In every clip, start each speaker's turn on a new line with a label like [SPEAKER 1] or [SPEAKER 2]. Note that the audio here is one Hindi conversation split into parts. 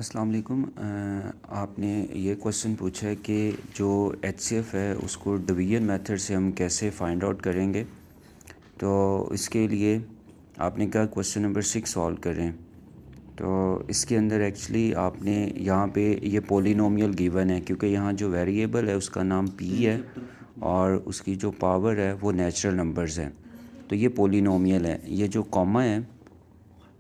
[SPEAKER 1] अस्सलाम वालेकुम। आपने ये क्वेश्चन पूछा है कि जो एचसीएफ है उसको डिवीजन मेथड से हम कैसे फाइंड आउट करेंगे। तो इसके लिए आपने कहा क्वेश्चन नंबर 6 सॉल्व करें। तो इसके अंदर एक्चुअली आपने यहाँ पे ये पॉलिनोमियल गिवन है, क्योंकि यहाँ जो वेरिएबल है उसका नाम पी है और उसकी जो पावर है वो नेचुरल नंबर्स है। तो ये पॉलिनोमियल है। ये जो कॉमा है,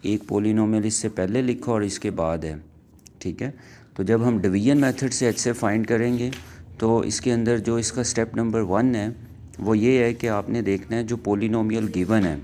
[SPEAKER 1] एक पॉलिनोमियल इससे पहले लिखो और इसके बाद है, ठीक है। तो जब हम डिवीजन मेथड से एच से फाइंड करेंगे तो इसके अंदर जो इसका स्टेप नंबर 1 है वो ये है कि आपने देखना है जो पॉलिनोमियल गिवन है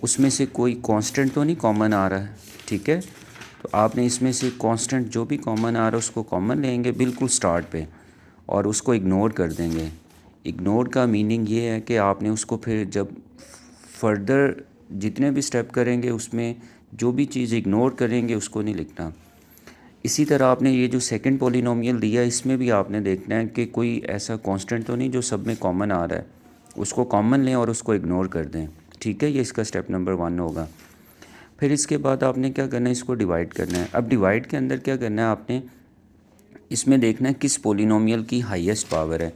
[SPEAKER 1] उसमें से कोई कांस्टेंट तो नहीं कॉमन आ रहा है, ठीक है। तो आपने इसमें से कांस्टेंट जो भी कॉमन आ रहा है उसको कॉमन लेंगे बिल्कुल स्टार्ट पे और उसको इग्नोर कर देंगे। इग्नोर का मीनिंग ये है कि आपने उसको फिर जब फर्दर जितने भी स्टेप करेंगे उसमें जो भी चीज़ इग्नोर करेंगे उसको नहीं लिखना। इसी तरह आपने ये जो सेकंड पॉलिनोमियल दिया इसमें भी आपने देखना है कि कोई ऐसा कांस्टेंट तो नहीं जो सब में कॉमन आ रहा है, उसको कॉमन लें और उसको इग्नोर कर दें, ठीक है। ये इसका स्टेप नंबर 1 होगा। फिर इसके बाद आपने क्या करना है, इसको डिवाइड करना है। अब डिवाइड के अंदर क्या करना है, आपने इसमें देखना है किस पॉलिनोमियल की हाईएस्ट पावर है।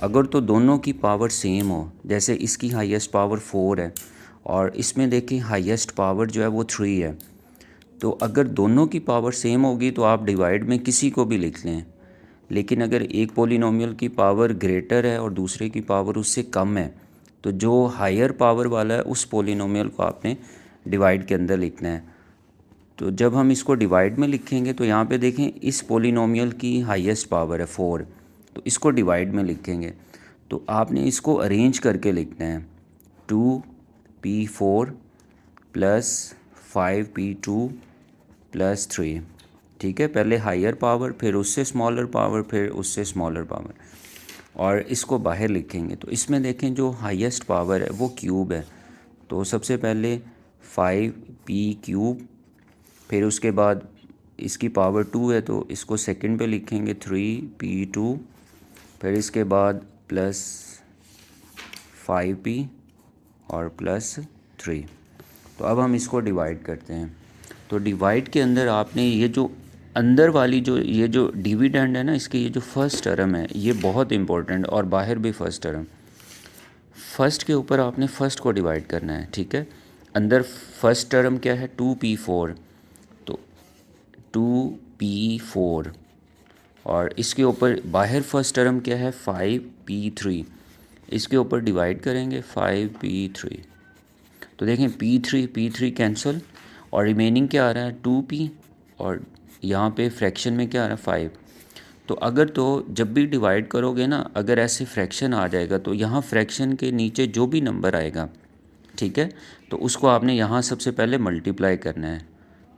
[SPEAKER 1] अगर तो दोनों की पावर सेम हो, जैसे इसकी हाईएस्ट पावर 4 है और इसमें देखें हाईएस्ट पावर जो है वो 3 है, तो अगर दोनों की पावर सेम होगी तो आप डिवाइड में किसी को भी लिख लें। लेकिन अगर एक पॉलिनोमियल की पावर ग्रेटर है और दूसरे की पावर उससे कम है तो जो हायर पावर वाला है उस पॉलिनोमियल को आपने डिवाइड के अंदर लिखना है। तो जब हम इसको डिवाइड में लिखेंगे तो यहाँ पे देखें इस पॉलिनोमियल की हाईएस्ट पावर है 4, तो इसको डिवाइड में लिखेंगे तो आपने इसको अरेंज करके लिखना है 2p4 प्लस 5p2 प्लस 3, ठीक है। पहले हायर पावर, फिर उससे स्मॉलर पावर, फिर उससे स्मॉलर पावर और इसको बाहर लिखेंगे। तो इसमें देखें जो हाईएस्ट पावर है वो क्यूब है, तो सबसे पहले 5p3, फिर उसके बाद इसकी पावर 2 है तो इसको सेकंड पे लिखेंगे 3p2, फिर इसके बाद प्लस 5p और प्लस 3। तो अब हम इसको डिवाइड करते हैं। तो डिवाइड के अंदर आपने ये जो अंदर वाली जो ये जो डिविडेंड है ना, इसके ये जो फर्स्ट टर्म है ये बहुत इंपॉर्टेंट, और बाहर भी फर्स्ट टर्म, फर्स्ट के ऊपर आपने फर्स्ट को डिवाइड करना है, ठीक है। अंदर फर्स्ट टर्म क्या है 2p4, तो 2p4 और इसके ऊपर बाहर फर्स्ट टर्म क्या है 5p3, इसके ऊपर डिवाइड करेंगे 5p3। तो देखें p3 कैंसिल और रिमेनिंग क्या आ रहा है 2p और यहाँ पे फ्रैक्शन में क्या आ रहा है 5। तो अगर तो जब भी डिवाइड करोगे ना, अगर ऐसे फ्रैक्शन आ जाएगा तो यहाँ फ्रैक्शन के नीचे जो भी नंबर आएगा, ठीक है, तो उसको आपने यहाँ सबसे पहले मल्टीप्लाई करना है।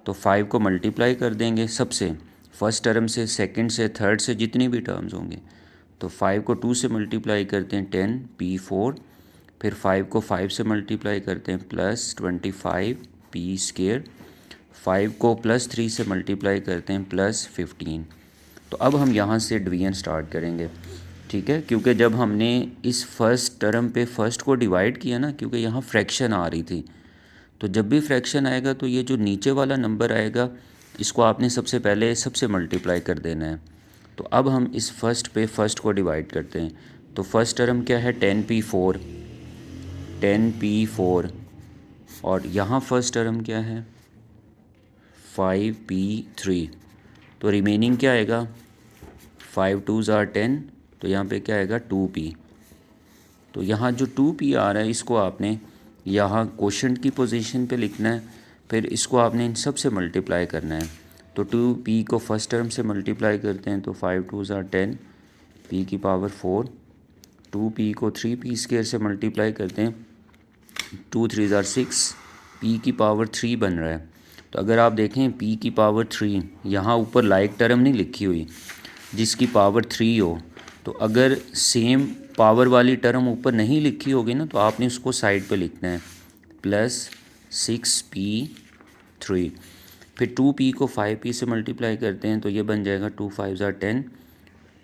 [SPEAKER 1] तो 5 को मल्टीप्लाई कर देंगे सबसे, फर्स्ट टर्म से, सेकंड से, थर्ड से, जितनी भी टर्म्स होंगे। तो 5 को 2 से मल्टीप्लाई करते हैं 10p4, फिर 5 को 5 से मल्टीप्लाई करते हैं प्लस 25p², 5 को प्लस 3 से मल्टीप्लाई करते हैं प्लस 15। तो अब हम यहाँ से डिवीजन स्टार्ट करेंगे, ठीक है, क्योंकि जब हमने इस फर्स्ट टर्म पे फर्स्ट को डिवाइड किया ना, क्योंकि यहाँ फ्रैक्शन आ रही थी, तो जब भी फ्रैक्शन आएगा तो ये जो नीचे वाला नंबर आएगा इसको आपने सबसे पहले सबसे मल्टीप्लाई कर देना है। तो अब हम इस फर्स्ट पे फर्स्ट को डिवाइड करते हैं। तो फर्स्ट टर्म क्या है 10p4 और यहाँ फर्स्ट टर्म क्या है 5p3। तो रिमेनिंग क्या आएगा 5 2s are 10, तो यहाँ पे क्या आएगा 2p। तो यहाँ जो 2p आ रहा है इसको आपने यहाँ क्वोशंट की पोजीशन पे लिखना है, फिर इसको आपने इन सब से मल्टीप्लाई करना है। तो 2p को फर्स्ट टर्म से मल्टीप्लाई करते हैं तो 5 2s are 10, p की पावर 4, 2p को 3p² से मल्टीप्लाई करते हैं 2 3s are 6, p की पावर 3 बन रहा है। तो अगर आप देखें p की पावर 3, यहाँ ऊपर लाइक टर्म नहीं लिखी हुई, जिसकी पावर 3 हो, तो अगर सेम पावर वाली टर्म ऊपर नहीं लिखी होगी ना तो आपने उसको साइड पे लिखना है प्लस 6p3। फिर 2p को 5p से मल्टीप्लाई करते हैं तो ये बन जाएगा 2 5s are 10,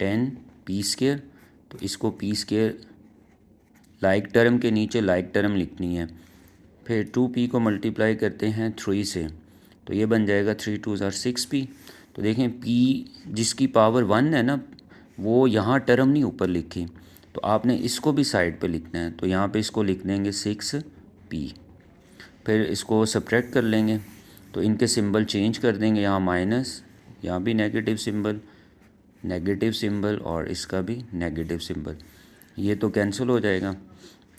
[SPEAKER 1] 10p²। तो इसको p² लाइक टर्म के नीचे लाइक टर्म लिखनी है। फिर 2p को मल्टीप्लाई करते हैं 3 से, तो ये बन जाएगा 3 2s are 6p। तो देखें पी जिसकी पावर 1 है ना, वो यहाँ टर्म नहीं ऊपर लिखी, तो आपने इसको भी साइड पे लिखना है। तो यहाँ पे इसको लिख देंगे 6p। फिर इसको सब्ट्रैक्ट कर लेंगे, तो इनके सिंबल चेंज कर देंगे, यहाँ माइनस, यहाँ भी नेगेटिव सिंबल और इसका भी नेगेटिव सिंबल, ये तो कैंसिल हो जाएगा।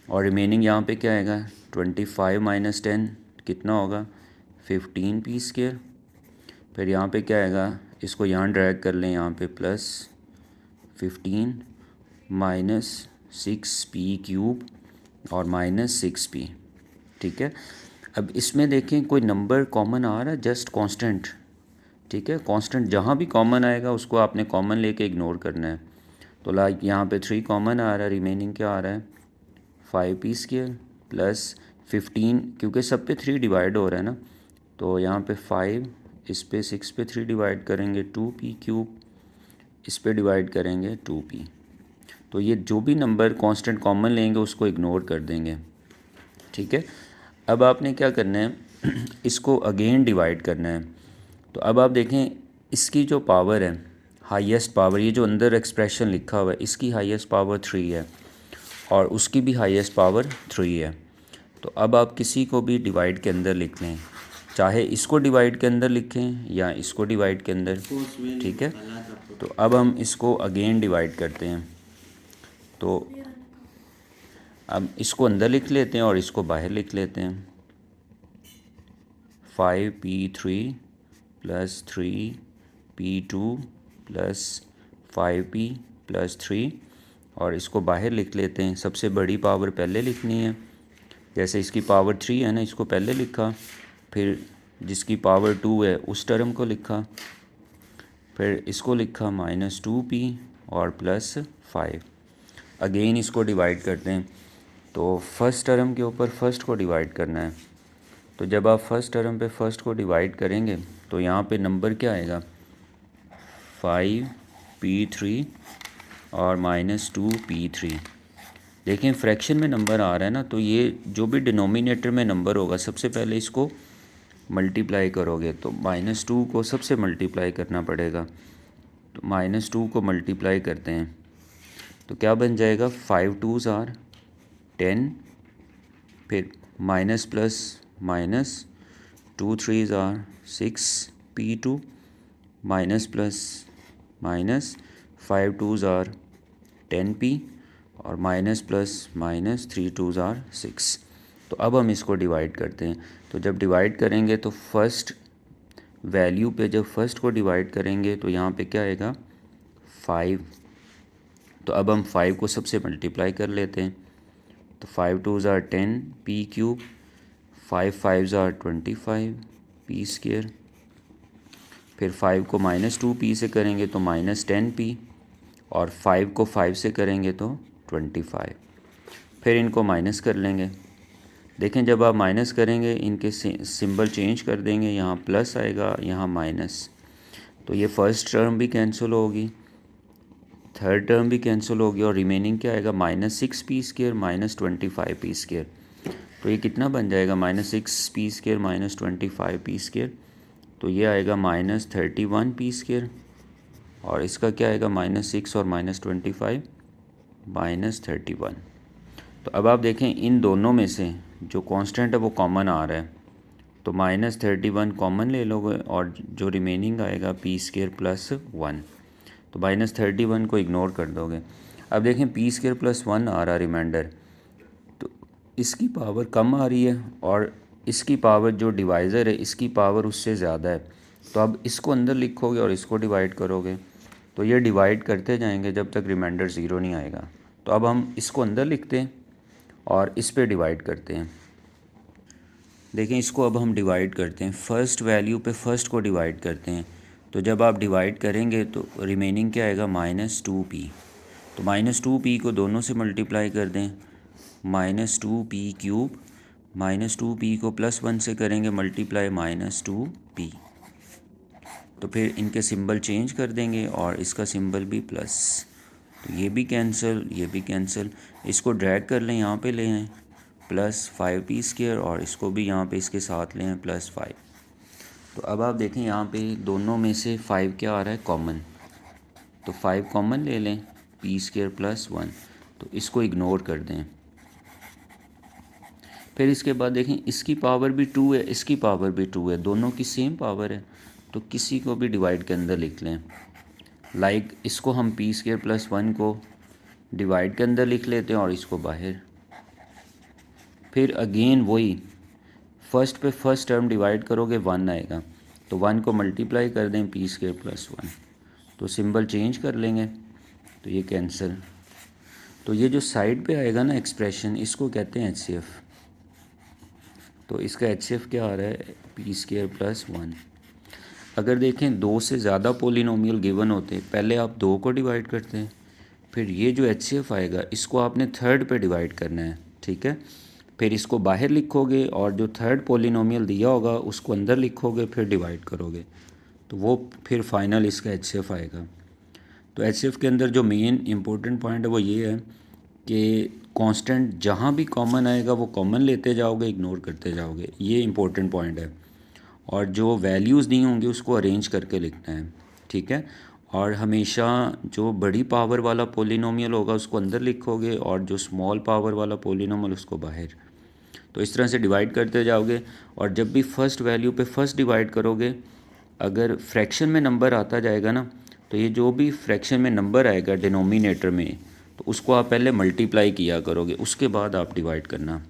[SPEAKER 1] और रिमेनिंग यहाँ पे क्या आएगा, 25 माइनस 10 कितना होगा, 15p²। फिर यहाँ पे क्या आएगा, इसको यहाँ ड्रैग कर लें, यहाँ पे प्लस 15 माइनस 6p³ और माइनस 6p। ठीक है, अब इसमें देखें कोई नंबर कॉमन आ रहा है, जस्ट कांस्टेंट। ठीक है, कांस्टेंट जहाँ भी कॉमन आएगा उसको आपने कॉमन लेके इग्नोर करना है। तो लाइक यहाँ पे 3 कॉमन आ रहा है, रिमेनिंग क्या आ रहा है 5p² प्लस 15, क्योंकि सब पे 3 डिवाइड हो रहा है ना, तो यहाँ पे 5, इस पे 6 पे 3 डिवाइड करेंगे 2p³, इस पे डिवाइड करेंगे 2p। तो ये जो भी नंबर कांस्टेंट कॉमन लेंगे उसको इग्नोर कर देंगे। ठीक है, अब आपने क्या करना है इसको अगेन डिवाइड करना है। तो अब आप देखें इसकी जो पावर है, हाईएस्ट पावर, ये जो अंदर एक्सप्रेशन लिखा हुआ है, इसकी हाईएस्ट पावर 3 है और उसकी भी हाईएस्ट पावर 3 है। तो अब आप किसी को भी डिवाइड के अंदर लिख लें, चाहे इसको डिवाइड के अंदर लिखें या इसको डिवाइड के अंदर। ठीक है, तो अब हम इसको अगेन डिवाइड करते हैं। तो अब इसको अंदर लिख लेते हैं और इसको बाहर लिख लेते हैं। 5p³ plus 3p² plus 5p plus 3, और इसको बाहर लिख लेते हैं। सबसे बड़ी पावर पहले लिखनी है, जैसे इसकी पावर 3 है ना, इसको पहले लिखा, फिर जिसकी पावर 2 है उस टर्म को लिखा, फिर इसको लिखा -2p और प्लस 5। अगेन इसको डिवाइड करते हैं, तो फर्स्ट टर्म के ऊपर फर्स्ट को डिवाइड करना है। तो जब आप फर्स्ट टर्म पे फर्स्ट को डिवाइड करेंगे तो यहाँ पे नंबर क्या आएगा 5p³ और -2p3। देखें फ्रैक्शन में नंबर आ रहा है ना, तो ये जो भी डिनोमिनेटर में नंबर होगा सबसे पहले इसको मल्टीप्लाई करोगे, तो -2 को सबसे मल्टीप्लाई करना पड़ेगा। तो -2 को मल्टीप्लाई करते हैं तो क्या बन जाएगा, 5 2s are 10, फिर minus plus minus 2 3s are 6p², minus plus minus 5 2s are 10p और minus plus minus 3 2s are 6। तो अब हम इसको डिवाइड करते हैं। तो जब डिवाइड करेंगे तो फर्स्ट वैल्यू पे जब फर्स्ट को डिवाइड करेंगे तो यहाँ पे क्या आएगा 5। तो अब हम 5 को सबसे मल्टीप्लाई कर लेते हैं, तो 5 2s are 10p³, 5 5s are 25p², फिर 5 को -2p से करेंगे तो -10p, और 5 को 5 से करेंगे तो 25। फिर इनको माइनस कर लेंगे। देखें जब आप माइनस करेंगे इनके सिंबल चेंज कर देंगे, यहाँ प्लस आएगा, यहाँ माइनस, तो ये फर्स्ट टर्म भी कैंसिल होगी, थर्ड टर्म भी कैंसिल होगी, और रिमेनिंग क्या आएगा -6p² -25p²। तो ये कितना बन जाएगा -6p² -25p², तो ये आएगा -31p², और इसका क्या आएगा -6 और -25 -31। तो अब आप देखें इन दोनों में से जो कांस्टेंट है वो कॉमन आ रहा है, तो -31 कॉमन ले लोगे और जो रिमेनिंग आएगा p² + 1, तो -31 को इग्नोर कर दोगे। अब देखें p² + 1 आ रहा रिमाइंडर, तो इसकी पावर कम आ रही है और इसकी पावर जो डिवाइज़र है इसकी पावर उससे ज़्यादा है। तो अब इसको अंदर लिखोगे और इसको डिवाइड करोगे, तो ये डिवाइड करते जाएंगे जब तक रिमाइंडर 0 नहीं आएगा। तो अब हम इसको अंदर लिखते हैं और इस पे डिवाइड करते हैं। देखें इसको अब हम डिवाइड करते हैं, फर्स्ट वैल्यू पे फर्स्ट को डिवाइड करते हैं। तो जब आप डिवाइड करेंगे तो रिमेनिंग क्या आएगा -2p। तो -2p को दोनों से मल्टीप्लाई कर दें, -2p³ -2p को +1 से करेंगे मल्टीप्लाई -2p। तो फिर इनके सिंबल चेंज कर देंगे और इसका सिंबल भी प्लस, तो ये भी कैंसिल, ये भी कैंसिल। इसको ड्रैग कर लें, यहाँ पे ले आएँ +5p² और इसको भी यहाँ पे इसके साथ ले आएँ +5। तो अब आप देखें यहाँ पे दोनों में से 5 क्या आ रहा है, कॉमन। तो 5 कॉमन ले लें, p² + 1। तो इसको इग्नोर कर दें। फिर इसके बाद देखें इसकी पावर भी 2 है, इसकी पावर भी 2 है, दोनों की सेम पावर है। तो किसी को भी डिवाइड के अंदर लिख लें। लाइक इसको हम p² + 1 को डिवाइड के अंदर लिख लेते हैं और इसको बाहर। फिर अगेन वही फर्स्ट पे फर्स्ट टर्म डिवाइड करोगे 1 आएगा, तो 1 को मल्टीप्लाई कर दें p² + 1। तो सिंबल चेंज कर लेंगे, तो ये कैंसिल। तो ये जो साइड पे आएगा ना एक्सप्रेशन, इसको कहते हैं HCF। तो इसका HCF क्या आ रहा है, p² + 1। अगर देखें 2 से ज़्यादा पोलिनोमियल गिवन होते, पहले आप 2 को डिवाइड करते हैं, फिर ये जो HCF आएगा इसको आपने थर्ड पे डिवाइड करना है, ठीक है। फिर इसको बाहर लिखोगे और जो थर्ड पोलिनोमियल दिया होगा उसको अंदर लिखोगे, फिर डिवाइड करोगे, तो वो फिर फाइनल इसका HCF आएगा। तो HCF के अंदर जो मेन इंपॉर्टेंट पॉइंट है वो ये है कि कांस्टेंट जहाँ भी कॉमन आएगा वो कॉमन लेते जाओगे, इग्नोर करते जाओगे, ये इंपॉर्टेंट पॉइंट है। और जो वैल्यूज़ दी होंगी उसको अरेंज करके लिखना है, ठीक है। और हमेशा जो बड़ी पावर वाला पोलिनोमियल होगा उसको अंदर लिखोगे और जो स्मॉल पावर वाला पोलिनोमियल उसको बाहर। तो इस तरह से डिवाइड करते जाओगे। और जब भी फर्स्ट वैल्यू पे फर्स्ट डिवाइड करोगे, अगर फ्रैक्शन में नंबर आता जाएगा ना, तो ये जो भी फ्रैक्शन में नंबर आएगा डिनोमिनेटर में, तो उसको आप पहले मल्टीप्लाई किया करोगे, उसके बाद आप डिवाइड करना।